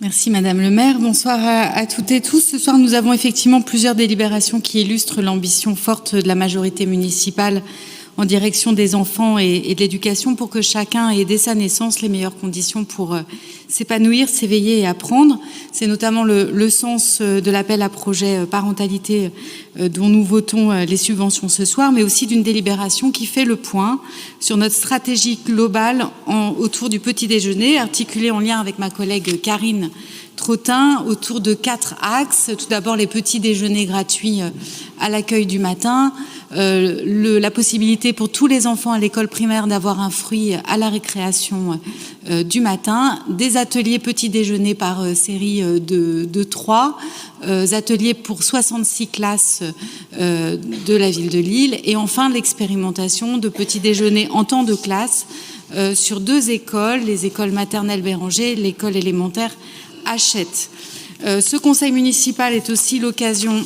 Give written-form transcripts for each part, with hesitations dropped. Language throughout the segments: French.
Merci Madame le maire. Bonsoir à toutes et tous. Ce soir, nous avons effectivement plusieurs délibérations qui illustrent l'ambition forte de la majorité municipale en direction des enfants et de l'éducation pour que chacun ait dès sa naissance les meilleures conditions pour s'épanouir, s'éveiller et apprendre. C'est notamment le sens de l'appel à projet parentalité dont nous votons les subventions ce soir, mais aussi d'une délibération qui fait le point sur notre stratégie globale autour du petit déjeuner, articulée en lien avec ma collègue Karine Trottin autour de 4 axes. Tout d'abord, les petits déjeuners gratuits à l'accueil du matin, la possibilité pour tous les enfants à l'école primaire d'avoir un fruit à la récréation du matin, des ateliers petits déjeuners par série de 3, ateliers pour 66 classes de la ville de Lille, et enfin l'expérimentation de petits déjeuners en temps de classe sur 2 écoles, les écoles maternelles Béranger et l'école élémentaire Hachette. Ce conseil municipal est aussi l'occasion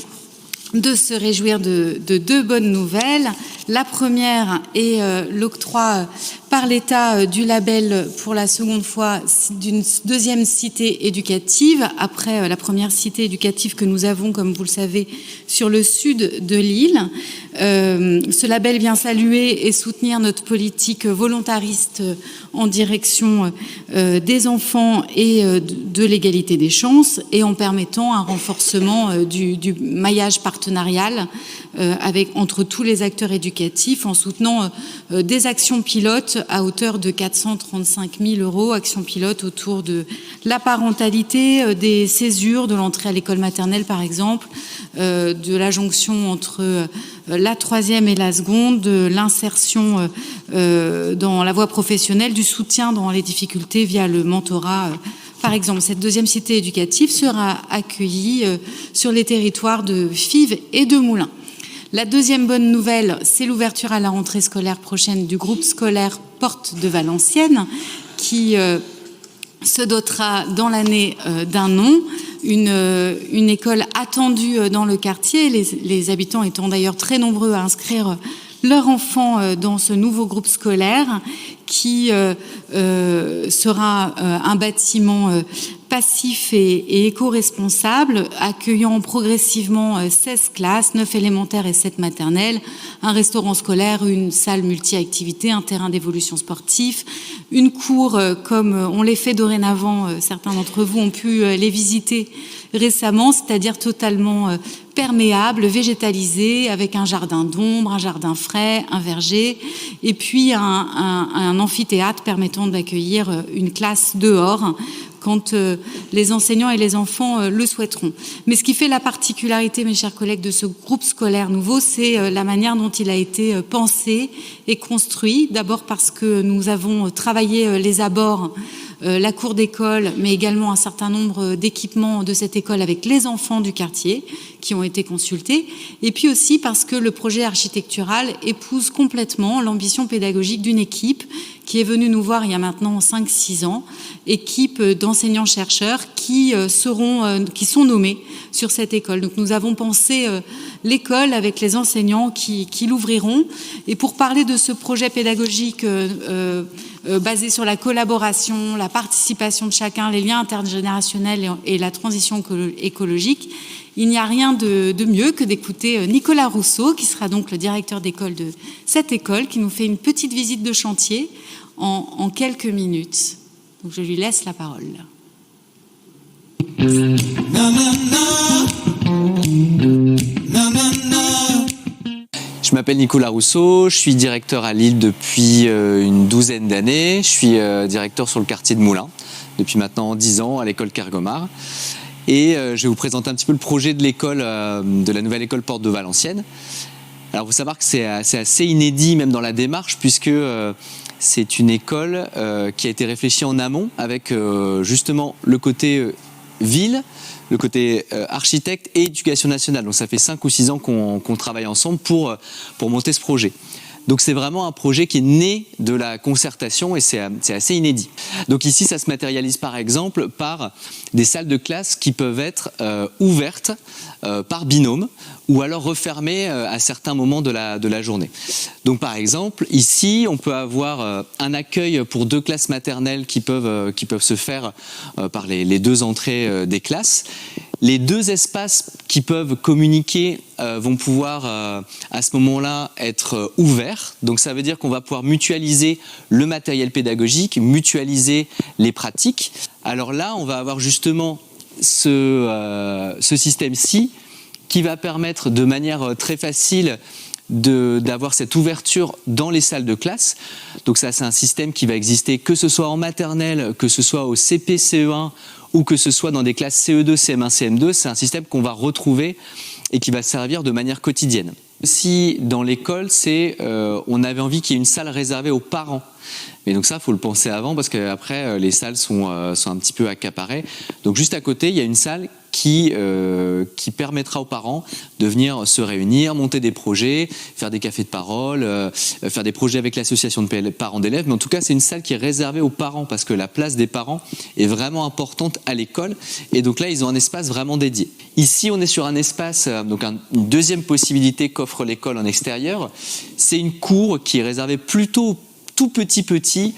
de se réjouir de 2 bonnes nouvelles. La première est l'octroi par l'État du label pour la seconde fois d'une 2e cité éducative, après la première cité éducative que nous avons, comme vous le savez, sur le sud de l'île. Ce label vient saluer et soutenir notre politique volontariste en direction des enfants et de l'égalité des chances, et en permettant un renforcement du maillage partenarial entre tous les acteurs éducatifs, en soutenant des actions pilotes à hauteur de 435 000 €, actions pilotes autour de la parentalité, des césures, de l'entrée à l'école maternelle par exemple, de la jonction entre la 3e et la seconde, de l'insertion dans la voie professionnelle, du soutien dans les difficultés via le mentorat. Par exemple, cette 2e cité éducative sera accueillie sur les territoires de Fives et de Moulins. La 2e bonne nouvelle, c'est l'ouverture à la rentrée scolaire prochaine du groupe scolaire Porte de Valenciennes, qui se dotera dans l'année d'un nom, une école attendue dans le quartier, les habitants étant d'ailleurs très nombreux à inscrire leur enfant dans ce nouveau groupe scolaire qui sera un bâtiment passif et éco-responsable, accueillant progressivement 16 classes, 9 élémentaires et 7 maternelles, un restaurant scolaire, une salle multi-activités, un terrain d'évolution sportif, une cour comme on les fait dorénavant, certains d'entre vous ont pu les visiter récemment, c'est-à-dire totalement perméable, végétalisé, avec un jardin d'ombre, un jardin frais, un verger, et puis un amphithéâtre permettant d'accueillir une classe dehors quand les enseignants et les enfants le souhaiteront. Mais ce qui fait la particularité, mes chers collègues, de ce groupe scolaire nouveau, c'est la manière dont il a été pensé et construit. D'abord parce que nous avons travaillé les abords, la cour d'école, mais également un certain nombre d'équipements de cette école avec les enfants du quartier qui ont été consultés, et puis aussi parce que le projet architectural épouse complètement l'ambition pédagogique d'une équipe qui est venue nous voir il y a maintenant 5-6 ans, équipe d'enseignants-chercheurs qui sont nommés sur cette école. Donc nous avons pensé l'école avec les enseignants qui l'ouvriront. Et pour parler de ce projet pédagogique basé sur la collaboration, la participation de chacun, les liens intergénérationnels et la transition écologique, il n'y a rien de mieux que d'écouter Nicolas Rousseau, qui sera donc le directeur d'école de cette école, qui nous fait une petite visite de chantier en quelques minutes. Donc je lui laisse la parole. Je m'appelle Nicolas Rousseau, je suis directeur à Lille depuis une 12aine d'années. Je suis directeur sur le quartier de Moulins depuis maintenant 10 ans à l'école Kergomar. Et je vais vous présenter un petit peu le projet de l'école, de la nouvelle école Porte de Valenciennes. Alors, il faut savoir que c'est assez inédit même dans la démarche, puisque c'est une école qui a été réfléchie en amont avec justement le côté ville, le côté architecte et éducation nationale. Donc ça fait 5 ou 6 ans qu'on travaille ensemble pour monter ce projet. Donc c'est vraiment un projet qui est né de la concertation et c'est assez inédit. Donc ici, ça se matérialise par exemple par des salles de classe qui peuvent être ouvertes par binôme ou alors refermées à certains moments de la journée. Donc par exemple, ici, on peut avoir un accueil pour 2 classes maternelles qui peuvent se faire par les 2 entrées des classes. Les 2 espaces qui peuvent communiquer vont pouvoir à ce moment-là être ouverts. Donc ça veut dire qu'on va pouvoir mutualiser le matériel pédagogique, mutualiser les pratiques. Alors là, on va avoir justement ce système-ci qui va permettre de manière très facile d'avoir cette ouverture dans les salles de classe. Donc ça, c'est un système qui va exister que ce soit en maternelle, que ce soit au CP, CE1 ou que ce soit dans des classes CE2, CM1, CM2. C'est un système qu'on va retrouver et qui va servir de manière quotidienne. Aussi, dans l'école, on avait envie qu'il y ait une salle réservée aux parents. Mais donc ça, il faut le penser avant parce qu'après, les salles sont un petit peu accaparées. Donc juste à côté, il y a une salle qui permettra aux parents de venir se réunir, monter des projets, faire des cafés de parole, faire des projets avec l'association de parents d'élèves. Mais en tout cas, c'est une salle qui est réservée aux parents parce que la place des parents est vraiment importante à l'école. Et donc là, ils ont un espace vraiment dédié. Ici, on est sur un espace, donc une deuxième possibilité qu'offre l'école en extérieur. C'est une cour qui est réservée plutôt tout petit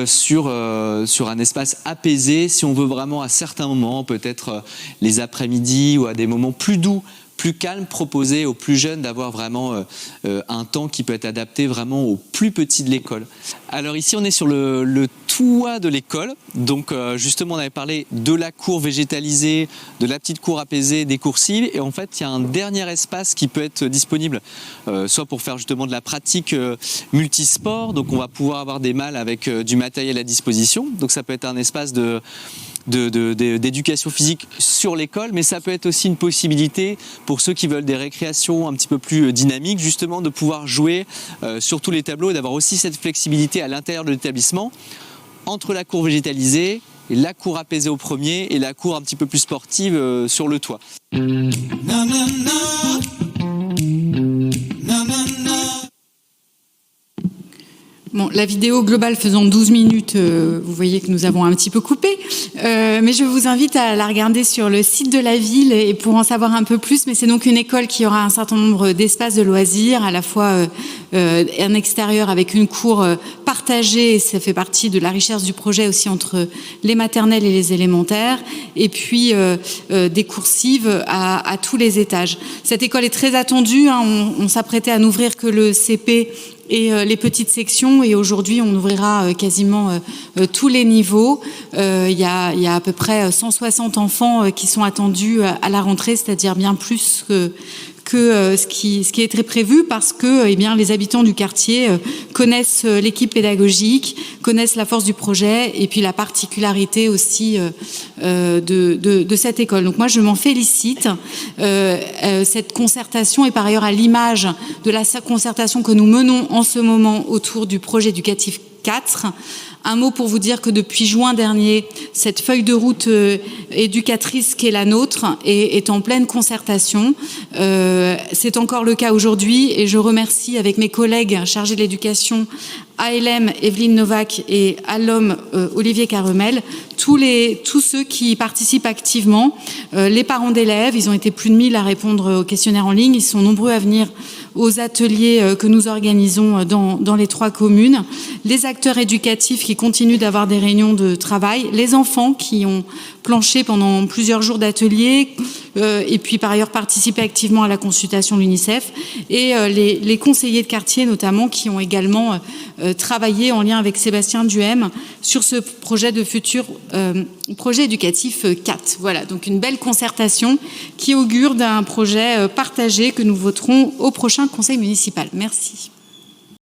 sur un espace apaisé, si on veut vraiment à certains moments, peut-être les après-midi ou à des moments plus doux, plus calmes, proposer aux plus jeunes d'avoir vraiment un temps qui peut être adapté vraiment aux plus petits de l'école. Alors ici, on est sur le toit de l'école. Donc justement, on avait parlé de la cour végétalisée, de la petite cour apaisée, des coursives. Et en fait, il y a un dernier espace qui peut être disponible, soit pour faire justement de la pratique multisport. Donc on va pouvoir avoir des malles avec du matériel à disposition. Donc ça peut être un espace d'éducation physique sur l'école, mais ça peut être aussi une possibilité pour ceux qui veulent des récréations un petit peu plus dynamiques, justement de pouvoir jouer sur tous les tableaux et d'avoir aussi cette flexibilité à l'intérieur de l'établissement entre la cour végétalisée, la cour apaisée au premier et la cour un petit peu plus sportive sur le toit. Bon, la vidéo globale faisant 12 minutes, vous voyez que nous avons un petit peu coupé, mais je vous invite à la regarder sur le site de la ville et pour en savoir un peu plus. Mais c'est donc une école qui aura un certain nombre d'espaces de loisirs, à la fois un extérieur avec une cour partagée, et ça fait partie de la richesse du projet aussi entre les maternelles et les élémentaires, et puis des coursives à tous les étages. Cette école est très attendue, hein, on s'apprêtait à n'ouvrir que le CP et les petites sections, et aujourd'hui on ouvrira quasiment tous les niveaux. Il y a à peu près 160 enfants qui sont attendus à la rentrée, c'est-à-dire bien plus que ce qui est très prévu, parce que les habitants du quartier connaissent l'équipe pédagogique, connaissent la force du projet et puis la particularité aussi de cette école. Donc moi je m'en félicite. Cette concertation est par ailleurs à l'image de la concertation que nous menons en ce moment autour du projet éducatif 4. Un mot pour vous dire que depuis juin dernier, cette feuille de route éducatrice qui est la nôtre est en pleine concertation. C'est encore le cas aujourd'hui et je remercie avec mes collègues chargés de l'éducation, ALM, Evelyne Novak, et ALOM, Olivier Caremel, tous ceux qui participent activement, les parents d'élèves. Ils ont été plus de 1000 à répondre au questionnaire en ligne. Ils sont nombreux à venir aux ateliers que nous organisons dans les 3 communes, les acteurs éducatifs qui continuent d'avoir des réunions de travail, les enfants qui ont planché pendant plusieurs jours d'ateliers et puis par ailleurs participé activement à la consultation de l'UNICEF, et les conseillers de quartier notamment qui ont également travaillé en lien avec Sébastien Duhem sur ce projet de futur projet éducatif 4. Voilà, donc une belle concertation qui augure d'un projet partagé que nous voterons au prochain conseil municipal. Merci.